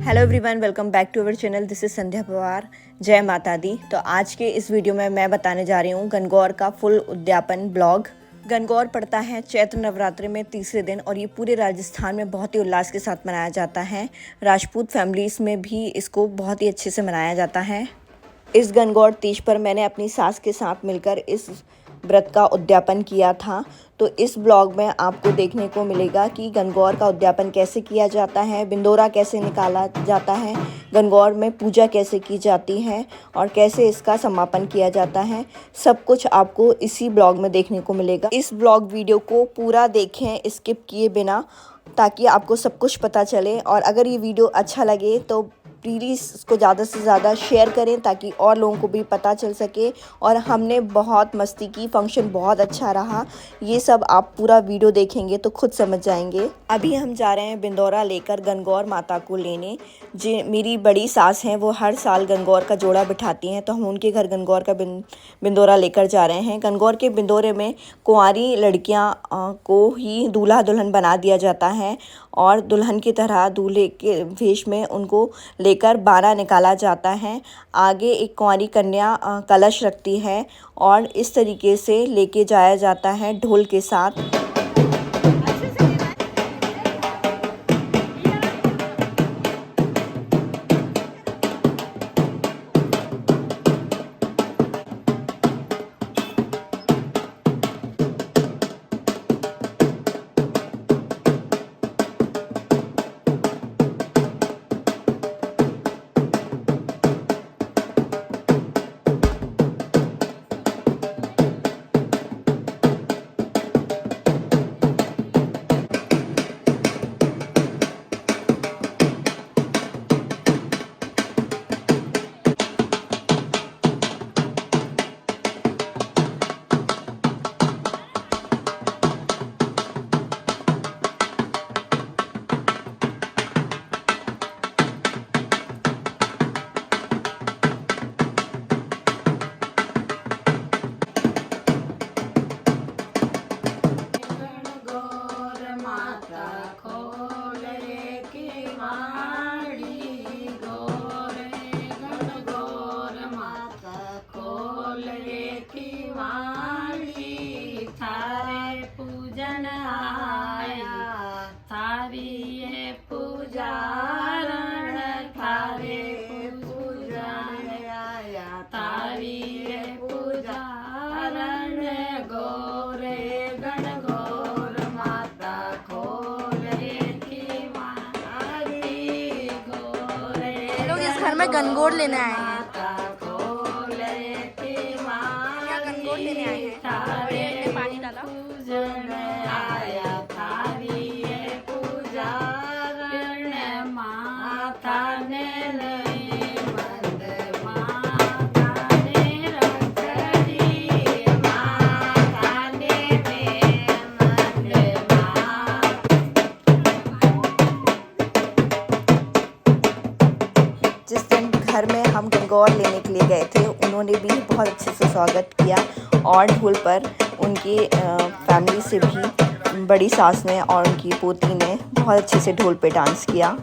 Hello everyone, welcome back to our channel. This is Sandhya Pawar. जय माता दी। तो आज के इस वीडियो में मैं बताने जा रही हूँ गणगौर का फुल उद्यापन ब्लॉग। गणगौर पड़ता है चैत्र नवरात्रि में तीसरे दिन और ये पूरे राजस्थान में बहुत ही उल्लास के साथ मनाया जाता है। राजपूत फैमिलीज़ में भी इसको बहुत ही अच्छे से मनाया जाता है। इस गणगौर तीज पर मैंने अपनी सास के साथ मिलकर इस व्रत का उद्यापन किया था। तो इस ब्लॉग में आपको देखने को मिलेगा कि गणगौर का उद्यापन कैसे किया जाता है, बिंदोरा कैसे निकाला जाता है, गणगौर में पूजा कैसे की जाती है और कैसे इसका समापन किया जाता है। सब कुछ आपको इसी ब्लॉग में देखने को मिलेगा। इस ब्लॉग वीडियो को पूरा देखें स्किप किए बिना, ताकि आपको सब कुछ पता चले। और अगर ये वीडियो अच्छा लगे तो प्लीज़ इसको ज़्यादा से ज़्यादा शेयर करें ताकि और लोगों को भी पता चल सके। और हमने बहुत मस्ती की, फंक्शन बहुत अच्छा रहा। ये सब आप पूरा वीडियो देखेंगे तो खुद समझ जाएंगे। अभी हम जा रहे हैं बिंदौरा लेकर गणगौर माता को लेने। जो मेरी बड़ी सास हैं वो हर साल गणगौर का जोड़ा बिठाती हैं, तो हम उनके घर गणगौर का बिंदौरा लेकर जा रहे हैं। गणगौर के बिंदौरे में कुंवारी लड़कियां को ही दूल्हा दुल्हन बना दिया जाता है और दुल्हन की तरह दूल्हे के वेश में उनको लेकर बारा निकाला जाता है। आगे एक कुंवारी कन्या कलश रखती है और इस तरीके से लेके जाया जाता है ढोल के साथ। लोग इस घर में गणगौर लेने आए हैं। क्या गणगौर लेने आए हैं? हमने पानी डाला। जिस दिन घर में हम गणगौर लेने के लिए गए थे उन्होंने भी बहुत अच्छे से स्वागत किया और ढोल पर उनकी फैमिली से भी बड़ी सास ने और उनकी पोती ने बहुत अच्छे से ढोल पे डांस किया।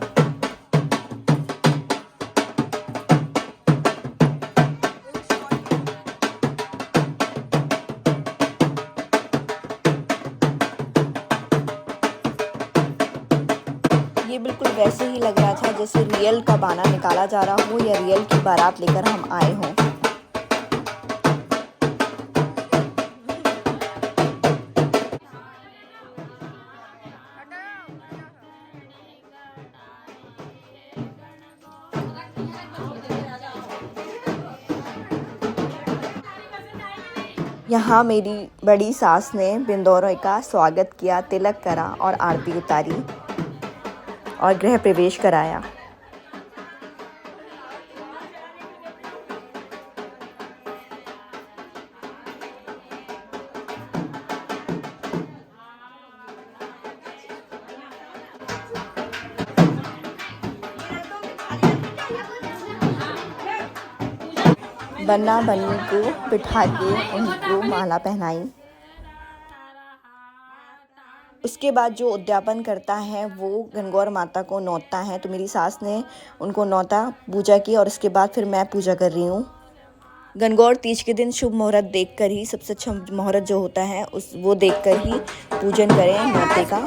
ये बिल्कुल वैसे ही लग रहा था जैसे रियल का बाना निकाला जा रहा हो या रियल की बारात लेकर हम आए हों। यहाँ मेरी बड़ी सास ने बिंदौरे का स्वागत किया, तिलक करा और आरती उतारी और गृह प्रवेश कराया। बन्ना बन्नी को बिठा के उनको माला पहनाई। उसके बाद जो उद्यापन करता है वो गणगौर माता को नौतता है। तो मेरी सास ने उनको नौता, पूजा की और उसके बाद फिर मैं पूजा कर रही हूँ। गणगौर तीज के दिन शुभ मुहूर्त देखकर ही, सबसे अच्छा मुहूर्त जो होता है उस वो देखकर ही पूजन करें नौते का।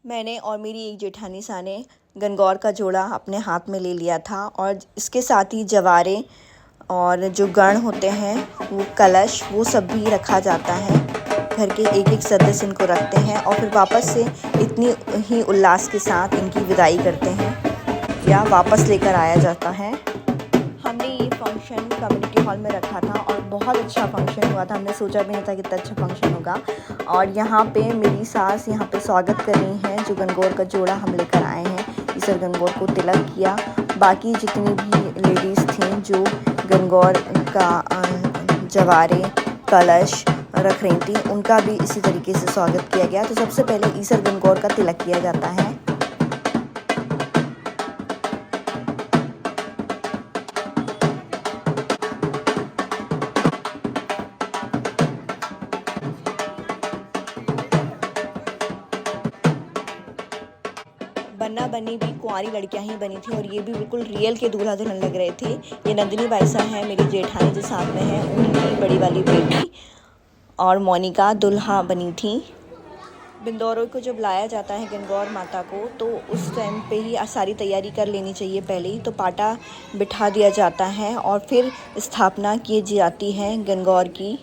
मैंने और मेरी एक जेठानी सा ने गणगौर का जोड़ा अपने हाथ में ले लिया था और इसके साथ ही जवारे और जो गण होते हैं वो कलश वो सब भी रखा जाता है। घर के एक एक सदस्य इनको रखते हैं और फिर वापस से इतनी ही उल्लास के साथ इनकी विदाई करते हैं या वापस लेकर आया जाता है। हमने ये फंक्शन कम्युनिटी हॉल में रखा था और बहुत अच्छा फंक्शन हुआ था। हमने सोचा भी नहीं था कितना अच्छा फंक्शन होगा। और यहाँ पे मेरी सास यहाँ पे स्वागत कर रही हैं। जो गणगौर का जोड़ा हम लेकर आए हैं, ईसर गणगौर को तिलक किया। बाकी जितनी भी लेडीज़ थीं जो गणगौर का जवारे कलश रख रही थी, उनका भी इसी तरीके से स्वागत किया गया। तो सबसे पहले ईसर गणगौर का तिलक किया जाता है। बन्ना बन्नी भी कुंवारी लड़कियां ही बनी थी और ये भी बिल्कुल रियल के दूल्हा दुल्हन लग रहे थे। ये नंदिनी बाईसा है, मेरी जेठानी जो साथ में है, उनकी बड़ी वाली बेटी, और मोनिका दुल्हा बनी थी। बिंदौरों को जब लाया जाता है गणगौर माता को, तो उस टाइम पे ही सारी तैयारी कर लेनी चाहिए पहले ही। तो पाटा बिठा दिया जाता है और फिर स्थापना की जाती है गणगौर की।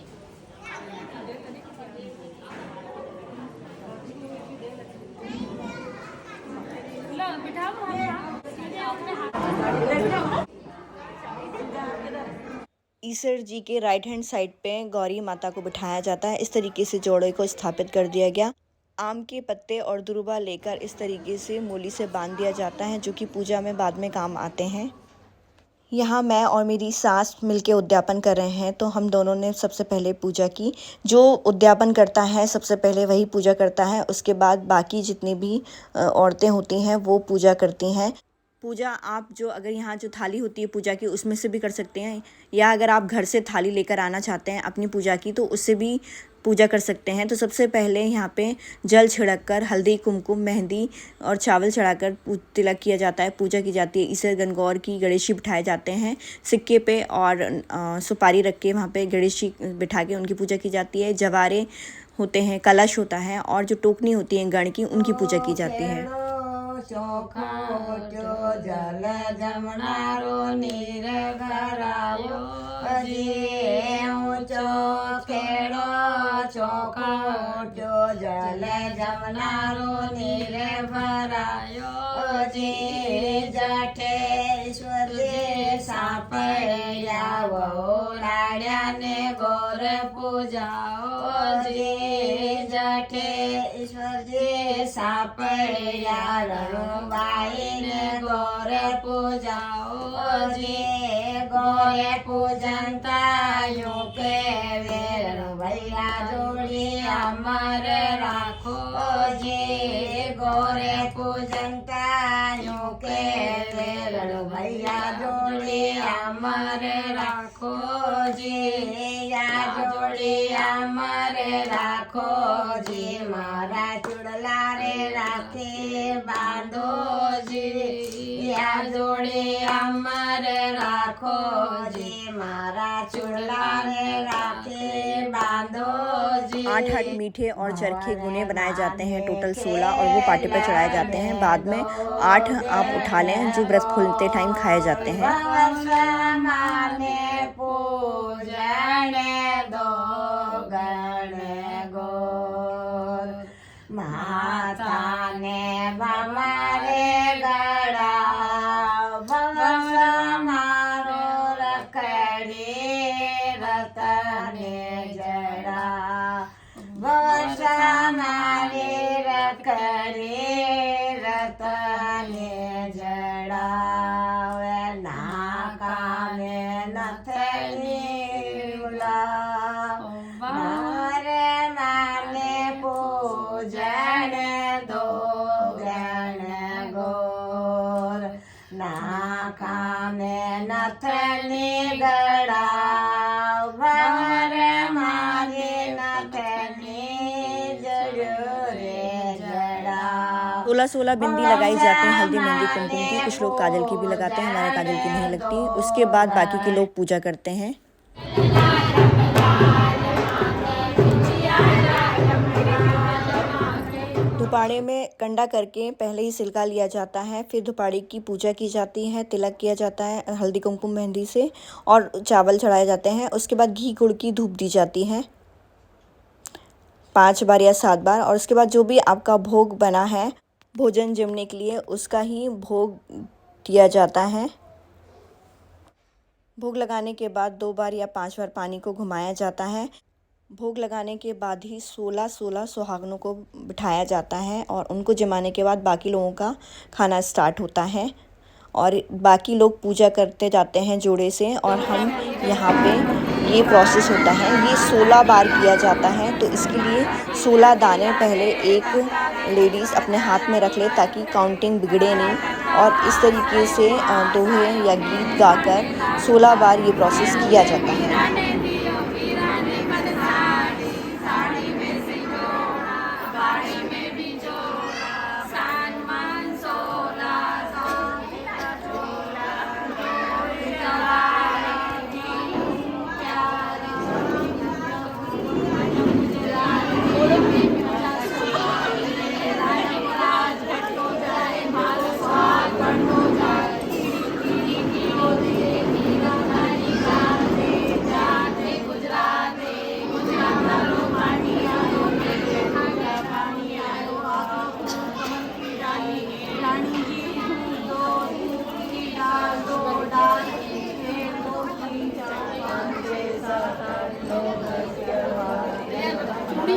ईसर जी के राइट हैंड साइड पे गौरी माता को बिठाया जाता है। इस तरीके से जोड़े को स्थापित कर दिया गया। आम के पत्ते और दुर्वा लेकर इस तरीके से मूली से बांध दिया जाता है, जो कि पूजा में बाद में काम आते हैं। यहाँ मैं और मेरी सास मिलके उद्यापन कर रहे हैं, तो हम दोनों ने सबसे पहले पूजा की। जो उद्यापन करता है सबसे पहले वही पूजा करता है, उसके बाद बाकी जितनी भी औरतें होती हैं वो पूजा करती हैं। पूजा आप जो अगर यहाँ जो थाली होती है पूजा की, उसमें से भी कर सकते हैं, या अगर आप घर से थाली लेकर आना चाहते हैं अपनी पूजा की, तो उससे भी पूजा कर सकते हैं। तो सबसे पहले यहाँ पे जल छिड़क कर हल्दी, कुमकुम, मेहंदी और चावल चढ़ाकर तिलक किया जाता है, पूजा की जाती है। ईसर गणगौर की गणेशी बिठाए जाते हैं सिक्के पे और सुपारी रख के वहाँ पे गणेशी बिठा के उनकी पूजा की जाती है। जवारे होते हैं, कलश होता है और जो टोकनी होती है गण की, उनकी पूजा की जाती है। जल जमनारो नीर भरायो खेड़ो चोखो जल जमनारो नीर भरायो जी जठेश्वर सापया वो राड्या ने गोर पूजाओ जी जठेश्वर जी सापया बाई ने गोर पूजाओ जी गोरे पूजन तायु के वेर भैया जोड़ी अमर राखो जी गोरे पूजन तायु के वेर भैया जोड़ी अमर राखो जी या जोड़ी अमर राखो जी मारा चुड़ला रे राखे बांधो जी या जोड़ी अमर राखो जी मारा चुड़ला रे राखे बांधो जी। 8 मीठे और चरखे गुने बनाए जाते हैं, टोटल 16, और वो पाटे पर चढ़ाए जाते हैं। बाद में 8 आप उठा लें जो व्रत खुलते टाइम खाए जाते हैं। पूजन दो गण गोर माता ने बमारे गड़ा मारो रखड़ी रतने जड़ा वर्षा मारे रखड़ी रतने जड़ा नाका में नथनी मारे माने नाथने गड़ा भंवर मागे नाथने जड़ो रे जड़ा। 16 बिंदी लगाई जाती है हल्दी मेहंदी कुमकुम की। कुछ लोग काजल की भी लगाते हैं, हमारे काजल की नहीं लगती। उसके बाद बाकी के लोग पूजा करते हैं। धुपाड़े में कंडा करके पहले ही सिलका लिया जाता है, फिर धुपाड़ी की पूजा की जाती है, तिलक किया जाता है हल्दी कुमकुम मेहंदी से और चावल चढ़ाए जाते हैं। उसके बाद घी गुड़ की धूप दी जाती है 5 बार या 7 बार। और उसके बाद जो भी आपका भोग बना है भोजन जमने के लिए, उसका ही भोग दिया जाता है। भोग लगाने के बाद 2 बार या 5 बार पानी को घुमाया जाता है। भोग लगाने के बाद ही 16 सुहागनों को बिठाया जाता है और उनको जमाने के बाद बाकी लोगों का खाना स्टार्ट होता है और बाकी लोग पूजा करते जाते हैं जोड़े से। और हम यहाँ पे ये प्रोसेस होता है, ये 16 बार किया जाता है। तो इसके लिए 16 दाने पहले एक लेडीज़ अपने हाथ में रख ले ताकि काउंटिंग बिगड़े नहीं। और इस तरीके से दोहे या गीत गाकर 16 बार ये प्रोसेस किया जाता है।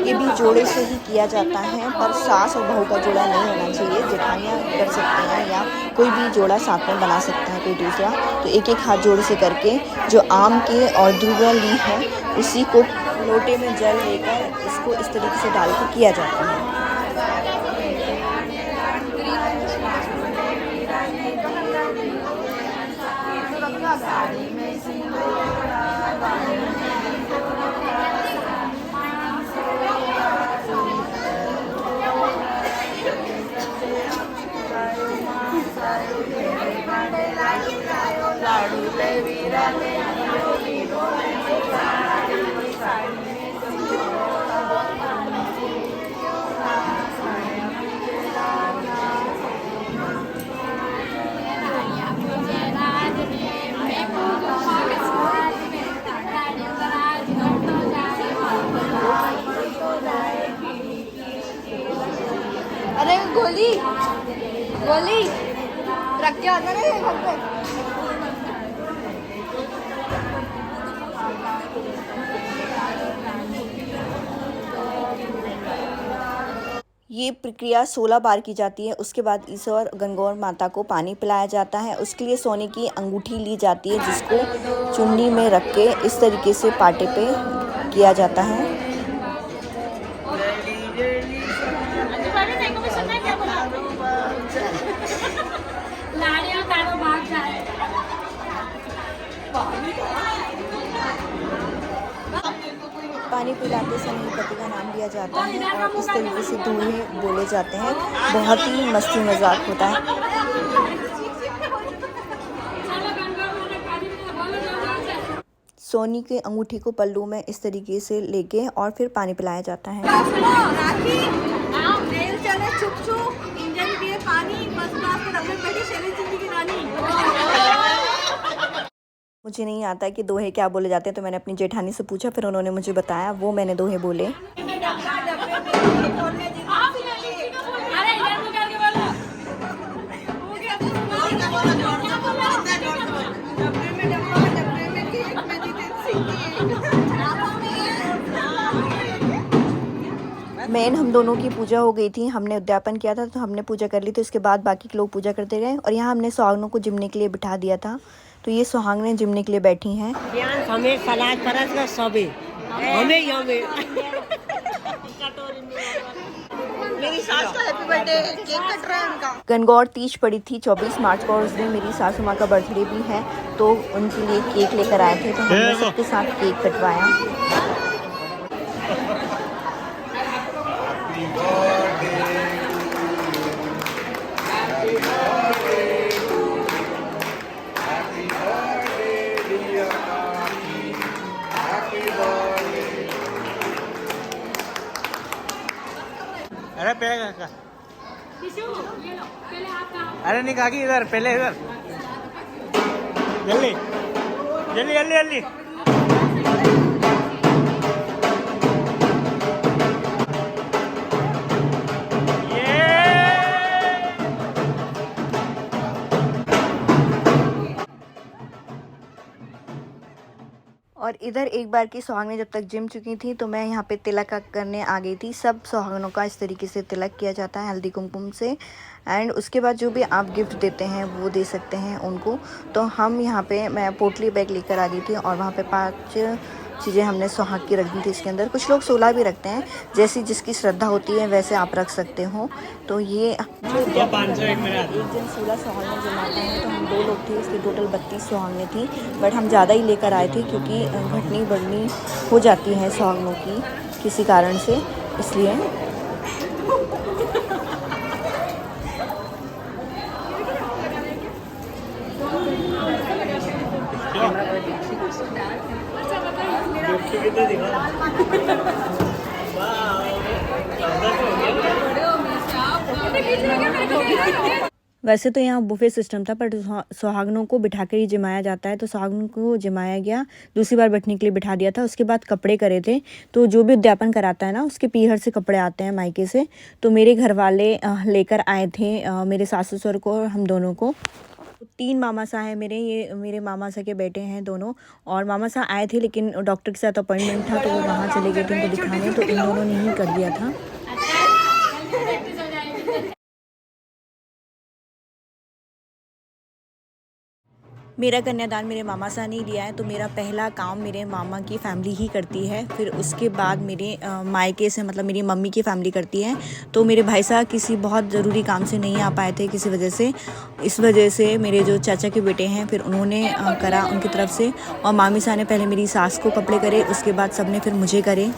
ये भी जोड़े से ही किया जाता है, पर सास और बहू का जोड़ा नहीं होना चाहिए। जेठानियाँ कर सकते हैं या कोई भी जोड़ा साथ में बना सकता है कोई दूसरा। तो एक एक हाथ जोड़े से करके जो आम के और दूबा ली है उसी को लोटे में जल लेकर उसको इस तरीके से डाल के किया जाता है। अरे गोली गोली रख के आता ना घर पे। ये प्रक्रिया 16 बार की जाती है। उसके बाद ईश्वर गणगौर माता को पानी पिलाया जाता है। उसके लिए सोने की अंगूठी ली जाती है जिसको चुन्नी में रख के इस तरीके से पाटे पे किया जाता है। पानी पिलाते समय पति का नाम लिया जाता है और इस तरीके से दोहे बोले जाते हैं। बहुत ही मस्ती मजाक होता है। सोनी के अंगूठी को पल्लू में इस तरीके से लेके और फिर पानी पिलाया जाता है। मुझे नहीं आता कि दोहे क्या बोले जाते हैं, तो मैंने अपनी जेठानी से पूछा, फिर उन्होंने मुझे बताया, वो मैंने दोहे बोले। मेन हम दोनों की पूजा हो गई थी, हमने उद्यापन किया था तो हमने पूजा कर ली थी। उसके बाद बाकी के लोग पूजा करते गए और यहाँ हमने सुहागनों को जिमने के लिए बिठा दिया था। तो ये सुहागनें जिमने के लिए बैठी हैं। हमें सलाद परस का सबे हमें मेरी सास का हैप्पी बर्थडे केक कट रहा है उनका। गणगौर तीज पड़ी थी 24 मार्च को और उस दिन मेरी सासू माँ का बर्थडे भी है, तो उनके लिए केक लेकर आए थे, तो हमने सबके साथ केक कटवाया। अरे पहले का अरे नहीं काकी इधर पहले इधर जल्दी जल्दी जल्दी जल्दी और इधर एक बार की सुहागनें जब तक जिम चुकी थी तो मैं यहाँ पे तिलक करने आ गई थी। सब सुहागनों का इस तरीके से तिलक किया जाता है हल्दी कुमकुम से, एंड उसके बाद जो भी आप गिफ्ट देते हैं वो दे सकते हैं उनको। तो हम यहाँ पे मैं पोटली बैग लेकर आ गई थी और वहाँ पे 5 चीज़ें हमने सुहाग की रख दी थी इसके अंदर। कुछ लोग 16 भी रखते हैं, जैसी जिसकी श्रद्धा होती है वैसे आप रख सकते हो। तो ये ये 500 एक मेरा एक दिन 16 सुहागनें जमाते हैं, तो हम 2 लोग थे, इसलिए टोटल 32 सुहागनें थी, बट हम ज़्यादा ही लेकर आए थे क्योंकि घटनी बढ़नी हो जाती है सुहागनों की किसी कारण से, इसलिए। वैसे तो यहाँ बुफे सिस्टम था, पर सुहागनों को बिठा कर ही जमाया जाता है, तो सुहागनों को जमाया गया, दूसरी बार बैठने के लिए बिठा दिया था। उसके बाद कपड़े करे थे, तो जो भी उद्यापन कराता है ना उसके पीहर से कपड़े आते हैं मायके से, तो मेरे घर वाले लेकर आए थे मेरे सासू ससुर को और हम दोनों को। 3 मामासा हैं मेरे, ये मेरे मामासा के बेटे हैं दोनों, और मामासा आए थे लेकिन डॉक्टर के साथ अपॉइंटमेंट था तो वो वहाँ चले गए थे उनको दिखाने, तो इन दोनों ने ही कर दिया था। मेरा कन्यादान मेरे मामा सा नहीं लिया है, तो मेरा पहला काम मेरे मामा की फैमिली ही करती है, फिर उसके बाद मेरे मायके से मतलब मेरी मम्मी की फैमिली करती है। तो मेरे भाई साहब किसी बहुत ज़रूरी काम से नहीं आ पाए थे किसी वजह से, इस वजह से मेरे जो चाचा के बेटे हैं फिर उन्होंने करा उनकी तरफ से, और मामी साहब ने पहले मेरी सास को कपड़े करे, उसके बाद सब ने फिर मुझे करे।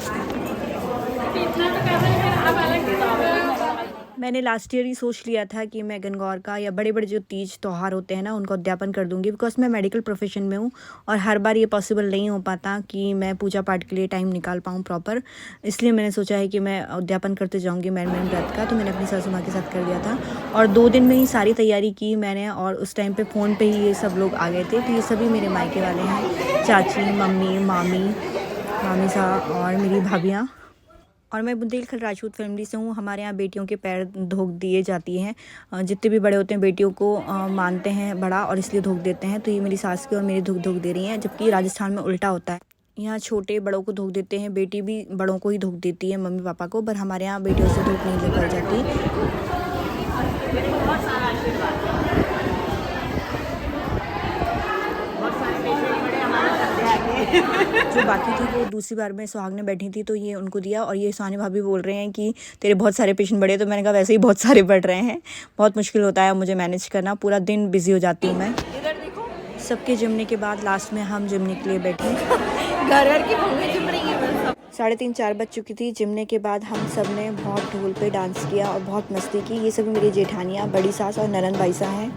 मैंने लास्ट ईयर ही सोच लिया था कि मैं गणगौर का या बड़े बड़े जो तीज त्यौहार होते हैं ना उनका उद्यापन कर दूंगी, बिकॉज मैं मेडिकल प्रोफेशन में हूँ और हर बार ये पॉसिबल नहीं हो पाता कि मैं पूजा पाठ के लिए टाइम निकाल पाऊँ प्रॉपर, इसलिए मैंने सोचा है कि मैं उद्यापन करते जाऊँगी मैन व्रत का। तो मैंने अपनी सासू माँ के साथ कर दिया था और 2 दिन में ही सारी तैयारी की मैंने, और उस टाइम पर फ़ोन पर ही ये सब लोग आ गए थे। तो ये सभी मेरे मायके वाले हैं, चाची, मम्मी, मामी साहब और मेरी भाभियाँ। और मैं बुंदेलखंड राजपूत फैमिली से हूँ। हमारे यहाँ बेटियों के पैर धोक दिए जाती हैं, जितने भी बड़े होते हैं बेटियों को मानते हैं बड़ा और इसलिए धोक देते हैं। तो ये मेरी सास की और मेरी धोक दे रही हैं, जबकि राजस्थान में उल्टा होता है, यहाँ छोटे बड़ों को धोक देते हैं, बेटी भी बड़ों को ही धोक देती है, मम्मी पापा को, पर हमारे यहाँ बेटियों से धोक नहीं लगाई जाती। जो बाकी थी वो दूसरी बार में सुहागनें बैठी थी तो ये उनको दिया, और ये सुहानी भाभी बोल रहे हैं कि तेरे बहुत सारे पेशेंट बढ़े, तो मैंने कहा वैसे ही बहुत सारे बढ़ रहे हैं, बहुत मुश्किल होता है मुझे मैनेज करना, पूरा दिन बिजी हो जाती हूँ मैं। सबके जिमने के बाद लास्ट में हम जिमने के लिए बैठे। घर की मम्मी जिम रही है। 3:30-4 बज चुकी थी। जिमने के बाद हम सब ने बहुत ढोल पे डांस किया और बहुत मस्ती की। ये सभी मेरी जेठानियाँ, बड़ी सास और ननंद भाईसा हैं।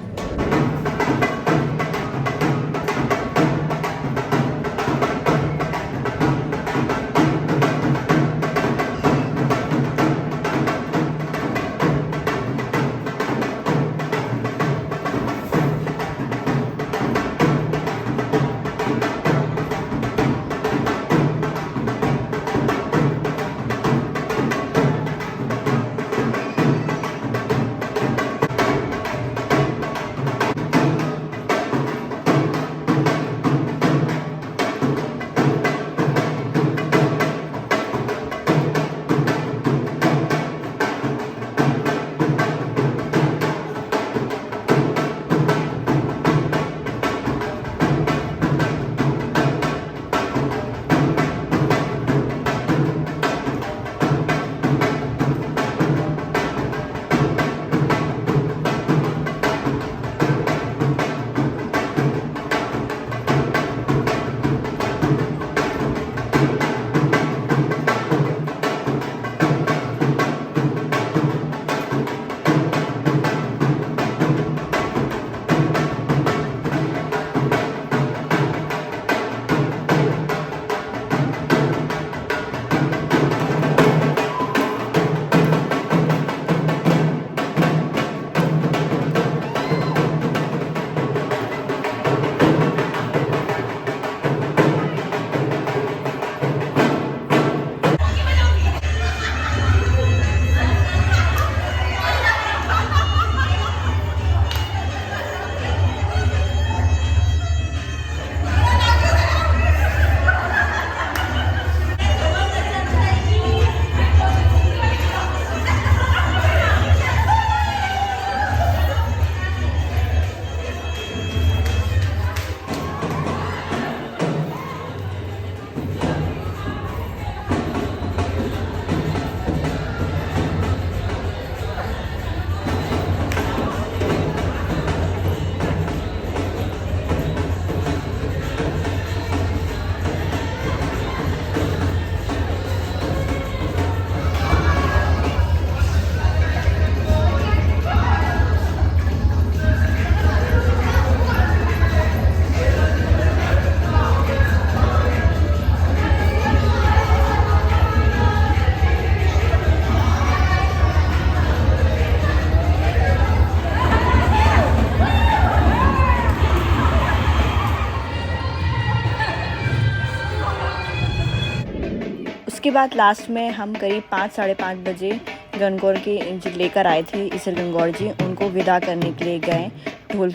उसके बाद लास्ट में हम करीब 5 साढ़े 5 बजे गणगौर के जो लेकर आए थे ईसर गणगौर जी, उनको विदा करने के लिए गए। ढोल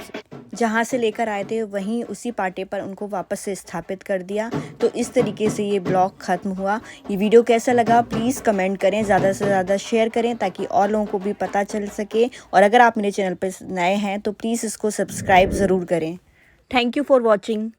जहाँ से लेकर आए थे वहीं उसी पाटे पर उनको वापस से स्थापित कर दिया। तो इस तरीके से ये ब्लॉग ख़त्म हुआ। ये वीडियो कैसा लगा प्लीज़ कमेंट करें, ज़्यादा से ज़्यादा शेयर करें ताकि और लोगों को भी पता चल सके। और अगर आप मेरे चैनल पर नए हैं तो प्लीज़ इसको सब्सक्राइब ज़रूर करें। Thank you for watching.